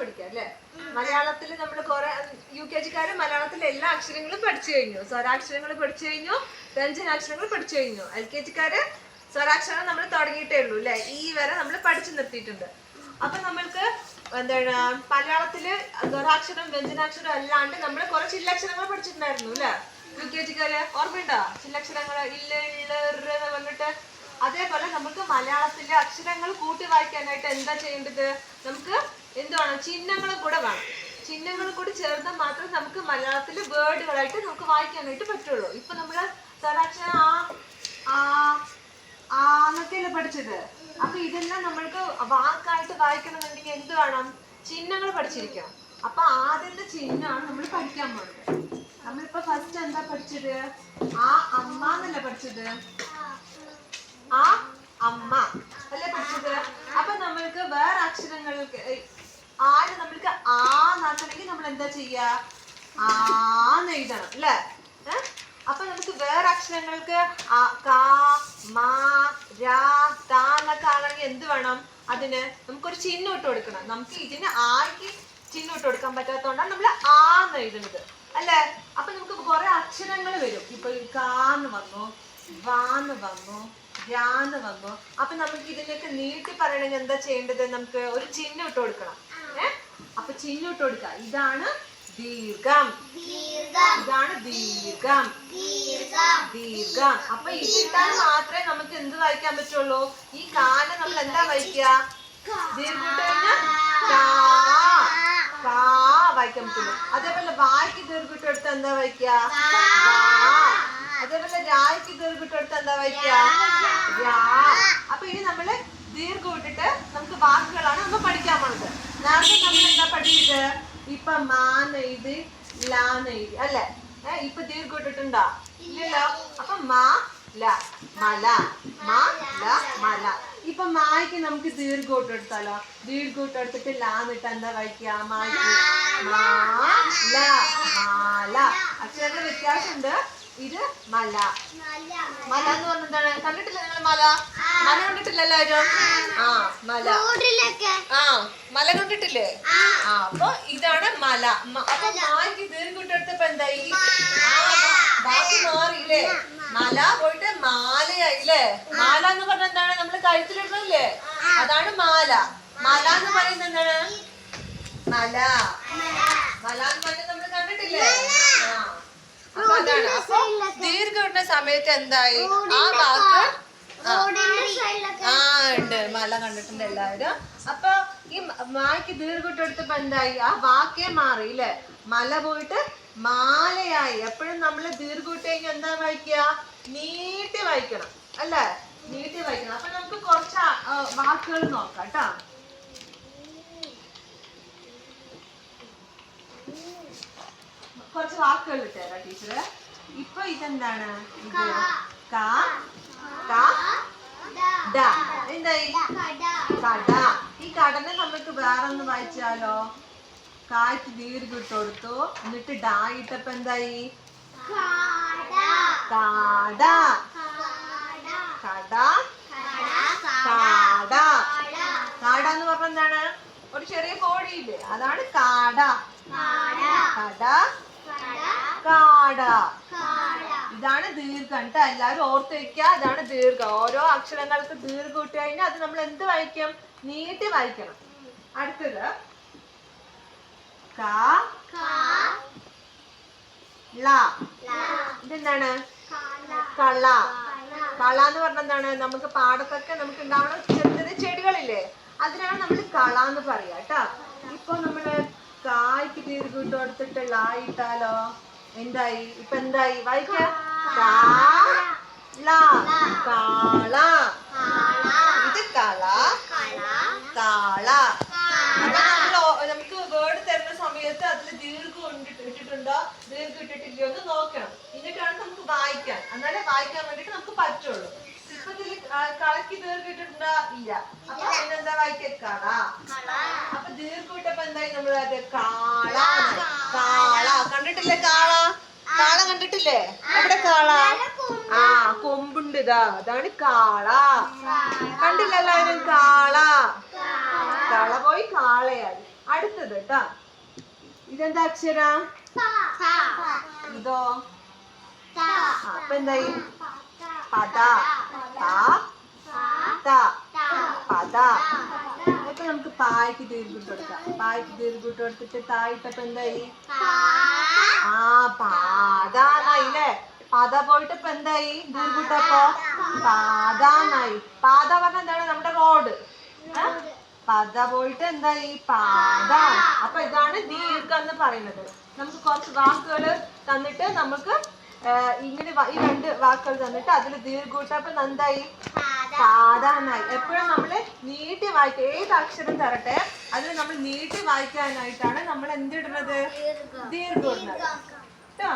പഠിക്കാം അല്ലെ. മലയാളത്തിൽ നമ്മൾ കുറെ UKG-ക്കാര് മലയാളത്തിൽ എല്ലാ അക്ഷരങ്ങളും പഠിച്ചു കഴിഞ്ഞു. സ്വരാക്ഷരങ്ങൾ പഠിച്ചു കഴിഞ്ഞു, വ്യഞ്ജനാക്ഷരങ്ങൾ പഠിച്ചു കഴിഞ്ഞു. LKG-ക്കാര് സ്വരാക്ഷരം നമ്മൾ തുടങ്ങിയിട്ടേ ഉള്ളൂ അല്ലെ. ഈ വരെ നമ്മൾ പഠിച്ചു നിർത്തിയിട്ടുണ്ട്. അപ്പൊ നമ്മൾക്ക് എന്താണ് മലയാളത്തില് സ്വരാക്ഷരം വ്യഞ്ജനാക്ഷരം അല്ലാണ്ട് നമ്മൾ കുറെ ചില്ലക്ഷരങ്ങൾ പഠിച്ചിട്ടുണ്ടായിരുന്നു അല്ലെ. UKG-ക്കാര് ഓർമ്മയുണ്ടോ? ചില്ലക്ഷരങ്ങൾ ഇല്ല ഇള്ള പറഞ്ഞിട്ട്. അതേപോലെ നമുക്ക് മലയാളത്തിലെ അക്ഷരങ്ങൾ കൂട്ടി വായിക്കാനായിട്ട് എന്താ ചെയ്യേണ്ടത്? നമുക്ക് എന്ത് വേണം? ചിഹ്നങ്ങളും കൂടെ വേണം. ചിഹ്നങ്ങളും കൂടി ചേർന്നാൽ മാത്രമേ നമുക്ക് മലയാളത്തില് വേർഡുകളായിട്ട് നമുക്ക് വായിക്കാനായിട്ട് പറ്റുള്ളൂ. ഇപ്പൊ നമ്മള് സ്വരാക്ഷരം എന്നൊക്കെയല്ലേ പഠിച്ചത്. അപ്പൊ ഇതെല്ലാം നമ്മൾക്ക് വാക്കായിട്ട് വായിക്കണമെന്നുണ്ടെങ്കിൽ എന്ത് വേണം? ചിഹ്നങ്ങൾ പഠിച്ചിരിക്കണം. അപ്പൊ ആദ്യത്തെ ചിഹ്നമാണ് നമ്മൾ പഠിക്കാൻ പോകുന്നത്. നമ്മളിപ്പോ ഫസ്റ്റ് എന്താ പഠിച്ചത്? ആ അമ്മ എന്നല്ല പഠിച്ചത്, ആ അമ്മ അല്ലേ പഠിച്ചത്. അപ്പൊ നമ്മൾക്ക് വേറെ അക്ഷരങ്ങൾക്ക് ആര് നമ്മൾക്ക് ആന്നാക്കണമെങ്കിൽ നമ്മൾ എന്താ ചെയ്യാ? ആന്ന് എഴുതണം അല്ലേ. അപ്പൊ നമുക്ക് വേറെ അക്ഷരങ്ങൾക്ക് കാ മാ രാ താ എന്നൊക്കെ ആണെങ്കിൽ എന്ത് വേണം? അതിന് നമുക്കൊരു ചിഹ്നം ഇട്ട് കൊടുക്കണം. നമുക്ക് ഇതിന് ആർക്ക് ചിഹ്നം ഇട്ട് കൊടുക്കാൻ പറ്റാത്തതുകൊണ്ടാണ് നമ്മൾ ആന്ന് എഴുതുന്നത് അല്ലേ. അപ്പൊ നമുക്ക് കുറെ അക്ഷരങ്ങൾ വരും. ഇപ്പൊ കാന്ന് വന്നു, വാന്ന് വന്നു, രാന്ന് വന്നു. അപ്പൊ നമുക്ക് ഇതിനൊക്കെ നീട്ടി പറയണമെങ്കിൽ എന്താ ചെയ്യേണ്ടത്? നമുക്ക് ഒരു ചിഹ്നം ഇട്ട് കൊടുക്കണം. അപ്പൊ ചിഹ്നം ഇട്ട് കൊടുക്ക. ഇതാണ് ദീർഘം, ഇതാണ് ദീർഘം, ദീർഘം. അപ്പൊ ഇതിട്ടാൽ മാത്രമേ നമുക്ക് എന്ത് വായിക്കാൻ പറ്റുള്ളൂ? ഈ കാലം നമ്മൾ എന്താ വായിക്കുക? ദീർഘം ഇട്ട് കഴിഞ്ഞാൽ കാ വായിക്കാൻ പറ്റുള്ളൂ. അതേപോലെ വായ്ക്ക് ദീർഘം ഇട്ട് എടുത്ത് എന്താ വായിക്കുക? അതേപോലെ രായ്ക്ക് ദീർഘം ഇട്ട് എടുത്ത് എന്താ വായിക്കുക? രാ. അപ്പൊ ഇനി നമ്മള് ദീർഘം ഇട്ടിട്ട് നമുക്ക് വാക്കുകളാണ് നമ്മൾ പഠിക്കാൻ പോണത്. നേരത്തെ നമ്മൾ എന്താ പഠിച്ചത്? ഇപ്പൊ മാന്നെഴുതി ലാന്നെഴുതി അല്ലെ. ഇപ്പൊ ദീർഘം ഇട്ടിട്ടുണ്ടോ? ഇല്ലല്ലോ. അപ്പൊ മാ ല മല, മാ ല മല. ഇപ്പൊ മായ്ക്ക് നമുക്ക് ദീർഘം ഇട്ടെടുത്താലോ? ദീർഘം ഇട്ടെടുത്തിട്ട് ലാന്നിട്ട് എന്താ വായിക്കുക? മായ്ക്ക് മാ ല മാല. അക്ഷരങ്ങളുടെ വ്യത്യാസമുണ്ട്. ഇത് മല. മല എന്ന് പറഞ്ഞ എന്താണ്? കണ്ടിട്ടില്ല നിങ്ങൾ മല? മല കണ്ടിട്ടില്ല എല്ലാവരും? മല. മല കണ്ടിട്ടില്ലേ? അപ്പൊ ഇതാണ് മല. അപ്പൊ മായ്ക്ക് ദീർഘം ഇട്ടെടുത്തപ്പോ എന്തായി? വാക്ക് മാറിയില്ലേ? മല പോയിട്ട് മാലയായില്ലേ. മാല എന്ന് പറഞ്ഞ എന്താണ്? നമ്മള് കഴുത്തിലിടണല്ലേ, അതാണ് മാല. മല എന്ന് പറയുന്നത് എന്താണ്? മല. മല എന്ന് പറഞ്ഞത് നമ്മൾ കണ്ടിട്ടില്ലേ? അപ്പൊ അതാണ്. അപ്പൊ ദീർഘം ഇടുന്ന സമയത്ത് എന്തായി? ആ വാക്ക് ഉണ്ട്. മല കണ്ടിട്ടുണ്ട് എല്ലാവരും. അപ്പൊ ഈ മായ്ക്ക് ദീർഘം ഇട്ടെടുത്തപ്പോ എന്തായി? ആ വാക്കേ മാറി ഇല്ലേ. മല പോയിട്ട് മാലയായി. എപ്പോഴും നമ്മള് ദീർഘം ഇട്ട് കഴിഞ്ഞാൽ എന്താ വായിക്കുക? നീട്ടി വായിക്കണം അല്ലേ. നീട്ടി വായിക്കണം. അപ്പൊ നമുക്ക് കുറച്ച് വാക്കുകൾ നോക്കാം കേട്ടോ. കുറച്ച് വാക്കുകൾ ഇട്ടേരാ ടീച്ചറ്. ഇപ്പൊ ഇതെന്താണ്? ഇത് എന്തായി? കട. ഈ കടനെ നമുക്ക് വേറെ ഒന്ന് വായിച്ചാലോ? കായ്ക്ക് ദീർഘം ഇട്ട് കൊടുത്തു, എന്നിട്ട് ഡാ ഇട്ടപ്പോ എന്തായി? കാട. കട, കാട. കാട എന്ന് പറഞ്ഞ എന്താണ്? ഒരു ചെറിയ കോഴിയില്ലേ, അതാണ് കാട. കട, കാട. ഇതാണ് ദീർഘം ട്ടോ. എല്ലാവരും ഓർത്ത് വെക്കുക. ഇതാണ് ദീർഘം. ഓരോ അക്ഷരങ്ങൾക്ക് ദീർഘം ഇട്ട് കഴിഞ്ഞാൽ അത് നമ്മൾ എന്ത് വായിക്കും? നീട്ടി വായിക്കണം. അടുത്തത് ഇതെന്താണ്? കള. കള എന്ന് പറഞ്ഞ എന്താണ്? നമുക്ക് പാടത്തൊക്കെ നമുക്ക് ഉണ്ടാവുന്ന ചെറിയ ചെറിയ ചെടികളില്ലേ, അതിനാണ് നമ്മൾ കള എന്ന് പറയാ കേട്ടോ. ഇപ്പൊ നമ്മള് കായ്ക്ക് ദീർഘം ഇട്ട് കൊടുത്തിട്ട് ലാ ഇട്ടാലോ എന്തായി? ഇപ്പൊ എന്തായി? വായിക്ക. കാള. ഇത് കള, കാള. നമുക്ക് വേർഡ് തരുന്ന സമയത്ത് അതിൽ ദീർഘം ഇട്ടിട്ടുണ്ടോ ദീർഘം ഇട്ടിട്ടില്ലയോ എന്ന് നോക്കണം. എന്നിട്ടാണ് നമുക്ക് വായിക്കാൻ. എന്നാലേ വായിക്കാൻ വേണ്ടിട്ട് നമുക്ക് പറ്റുള്ളൂ. ഇപ്പൊ ഇതില് കളക്ക് ദീർഘം ഇട്ടിട്ടുണ്ടോ? ഇല്ല. അപ്പൊ പിന്നെന്താ വായിക്ക? കള. അപ്പൊ ദീർഘം ഇട്ടപ്പോ എന്തായി? നമ്മൾ അത് കാള. കാള കണ്ടിട്ടില്ലേ? കാള. കാള കണ്ടിട്ടില്ലേ? എവിടെ കാള? കൊമ്പുണ്ട്. അതാണ് കാള. കണ്ടില്ല എല്ലാവരും? കാള. കള പോയി കാളയായി. അടുത്തത് കേട്ടാ, ഇതെന്താ അക്ഷരം? ഇതോ? അപ്പൊ എന്തായി? പദ. പദ. ഇപ്പൊ നമുക്ക് പായ്ക്ക് ദീർഘിട്ട് കൊടുക്കാം. പായ്ക്ക് ദീർഘിട്ട് കൊടുത്തിട്ട് തായിട്ടപ്പോ എന്തായി? പാതാന്നായില്ലേ? പദ പോയിട്ട് ഇപ്പൊ എന്തായി? ദീർഘിട്ടപ്പോ പാതാന്നായി. പാത പറഞ്ഞ എന്താണ്? നമ്മുടെ റോഡ്. പദ പോയിട്ട് എന്തായി? പാത. അപ്പൊ ഇതാണ് ദീർഘം എന്ന് പറയുന്നത്. നമുക്ക് കുറച്ച് വാക്കുകൾ തന്നിട്ട് നമുക്ക് ഇങ്ങനെ ഈ രണ്ട് വാക്കുകൾ തന്നിട്ട് അതിൽ ദീർഘിട്ടപ്പോ എന്തായി? പാതാന്നായി. എപ്പോഴും നമ്മള് നീട്ടി വായിക്കുക. ഏത് അക്ഷരം തരട്ടെ അതിൽ നമ്മൾ നീട്ടി വായിക്കാനായിട്ടാണ് നമ്മൾ എന്തിടുന്നത്? ദീർഘം ഇടുന്നത് കേട്ടോ.